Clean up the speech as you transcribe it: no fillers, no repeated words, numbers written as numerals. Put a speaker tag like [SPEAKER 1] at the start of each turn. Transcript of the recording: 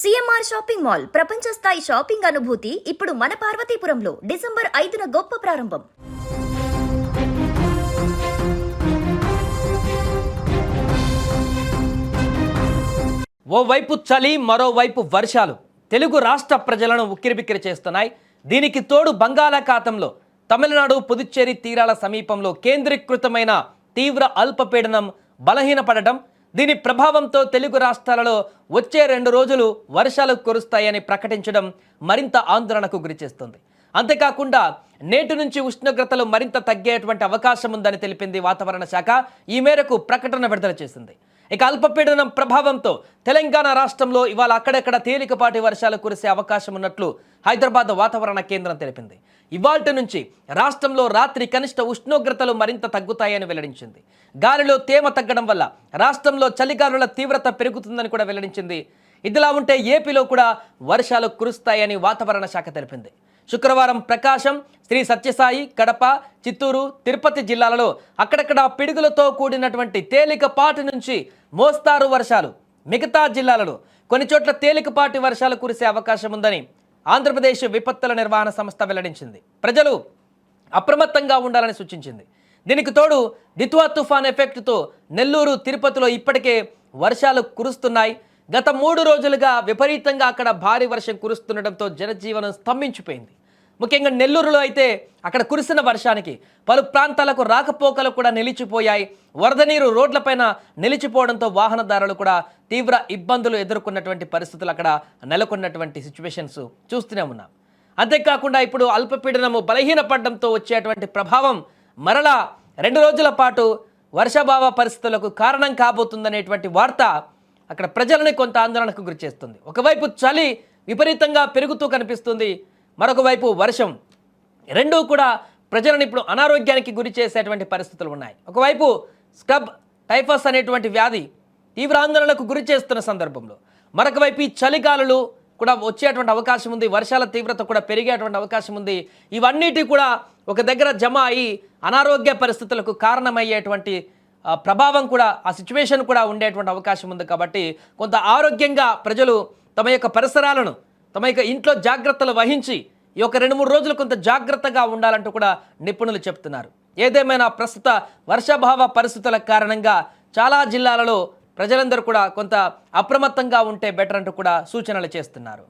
[SPEAKER 1] CMR shopping mall ప్రపంచ స్థాయి shopping అనుభూతి ఇప్పుడు మన పార్వతీపురంలో డిసెంబర్ 5న గొప్ప ప్రారంభం.
[SPEAKER 2] ఓవైపు చలి, మరోవైపు వర్షాలు తెలుగు రాష్ట్ర ప్రజలను ఉక్కిరిబిక్కిరి చేస్తున్నాయి. దీనికి తోడు బంగాళాఖాతంలో తమిళనాడు, పుదుచ్చేరి తీరాల సమీపంలో కేంద్రీకృతమైన తీవ్ర అల్పపీడనం బలహీనపడటం, దీని ప్రభావంతో తెలుగు రాష్ట్రాలలో వచ్చే 2 రోజులు వర్షాలు కురుస్తాయని ప్రకటించడం మరింత ఆందోళనకు గురిచేస్తుంది. అంతేకాకుండా నేటి నుంచి ఉష్ణోగ్రతలు మరింత తగ్గేటువంటి అవకాశం ఉందని తెలిపింది వాతావరణ శాఖ. ఈ మేరకు ప్రకటన విడుదల చేసింది. ఇక అల్పపీడనం ప్రభావంతో తెలంగాణ రాష్ట్రంలో ఇవాళ అక్కడక్కడ తేలికపాటి వర్షాలు కురిసే అవకాశం ఉన్నట్లు హైదరాబాద్ వాతావరణ కేంద్రం తెలిపింది. ఇవాల్టి నుంచి రాష్ట్రంలో రాత్రి కనిష్ట ఉష్ణోగ్రతలు మరింత తగ్గుతాయని వెల్లడించింది. గాలిలో తేమ తగ్గడం వల్ల రాష్ట్రంలో చలిగాలుల తీవ్రత పెరుగుతుందని కూడా వెల్లడించింది. ఇదిలా ఉంటే ఏపీలో కూడా వర్షాలు కురుస్తాయని వాతావరణ శాఖ తెలిపింది. శుక్రవారం ప్రకాశం, శ్రీ సత్యసాయి, కడప, చిత్తూరు, తిరుపతి జిల్లాలలో అక్కడక్కడ పిడుగులతో కూడినటువంటి తేలికపాటి నుంచి మోస్తారు వర్షాలు, మిగతా జిల్లాలలో కొన్ని చోట్ల తేలికపాటి వర్షాలు కురిసే అవకాశం ఉందని ఆంధ్రప్రదేశ్ విపత్తుల నిర్వహణ సంస్థ వెల్లడించింది. ప్రజలు అప్రమత్తంగా ఉండాలని సూచించింది. దీనికి తోడు దిత్వా తుఫాన్ ఎఫెక్ట్తో నెల్లూరు, తిరుపతిలో ఇప్పటికే వర్షాలు కురుస్తున్నాయి. గత 3 రోజులుగా విపరీతంగా అక్కడ భారీ వర్షం కురుస్తుండటంతో జనజీవనం స్తంభించిపోయింది. ముఖ్యంగా నెల్లూరులో అయితే అక్కడ కురిసిన వర్షానికి పలు ప్రాంతాలకు రాకపోకలు కూడా నిలిచిపోయాయి. వరద నీరు రోడ్లపైన నిలిచిపోవడంతో వాహనదారులు కూడా తీవ్ర ఇబ్బందులు ఎదుర్కొన్నటువంటి పరిస్థితులు అక్కడ నెలకొన్నటువంటి సిచ్యువేషన్స్ చూస్తూనే ఉన్నాం. అంతేకాకుండా ఇప్పుడు అల్పపీడనము బలహీనపడడంతో వచ్చేటువంటి ప్రభావం మరలా 2 రోజుల పాటు వర్షాభావ పరిస్థితులకు కారణం కాబోతుందనేటువంటి వార్త అక్కడ ప్రజలని కొంత ఆందోళనకు గురి చేస్తుంది. ఒకవైపు చలి విపరీతంగా పెరుగుతూ కనిపిస్తుంది, మరొక వైపు వర్షం. రెండూ కూడా ప్రజలను ఇప్పుడు అనారోగ్యానికి గురి చేసేటువంటి పరిస్థితులు ఉన్నాయి. ఒకవైపు స్క్రబ్ టైఫస్ అనేటువంటి వ్యాధి తీవ్ర ఆందోళనకు గురి చేస్తున్న సందర్భంలో మరొక వైపు ఈ చలిగాలులు కూడా వచ్చేటువంటి అవకాశం ఉంది, వర్షాల తీవ్రత కూడా పెరిగేటువంటి అవకాశం ఉంది. ఇవన్నిటి కూడా ఒక దగ్గర జమ అయ్యి అనారోగ్య పరిస్థితులకు కారణమయ్యేటువంటి ప్రభావం కూడా, ఆ సిచ్యువేషన్ కూడా ఉండేటువంటి అవకాశం ఉంది. కాబట్టి కొంత ఆరోగ్యంగా ప్రజలు తమ యొక్క పరిసరాలను, తమ యొక్క ఇంట్లో జాగ్రత్తలు వహించి ఈ యొక్క 2-3 రోజులు కొంత జాగ్రత్తగా ఉండాలంటూ కూడా నిపుణులు చెప్తున్నారు. ఏదేమైనా ప్రస్తుత వర్షాభావ పరిస్థితుల కారణంగా చాలా జిల్లాలలో ప్రజలందరూ కూడా కొంత అప్రమత్తంగా ఉంటే బెటర్ అంటూ కూడా సూచనలు చేస్తున్నారు.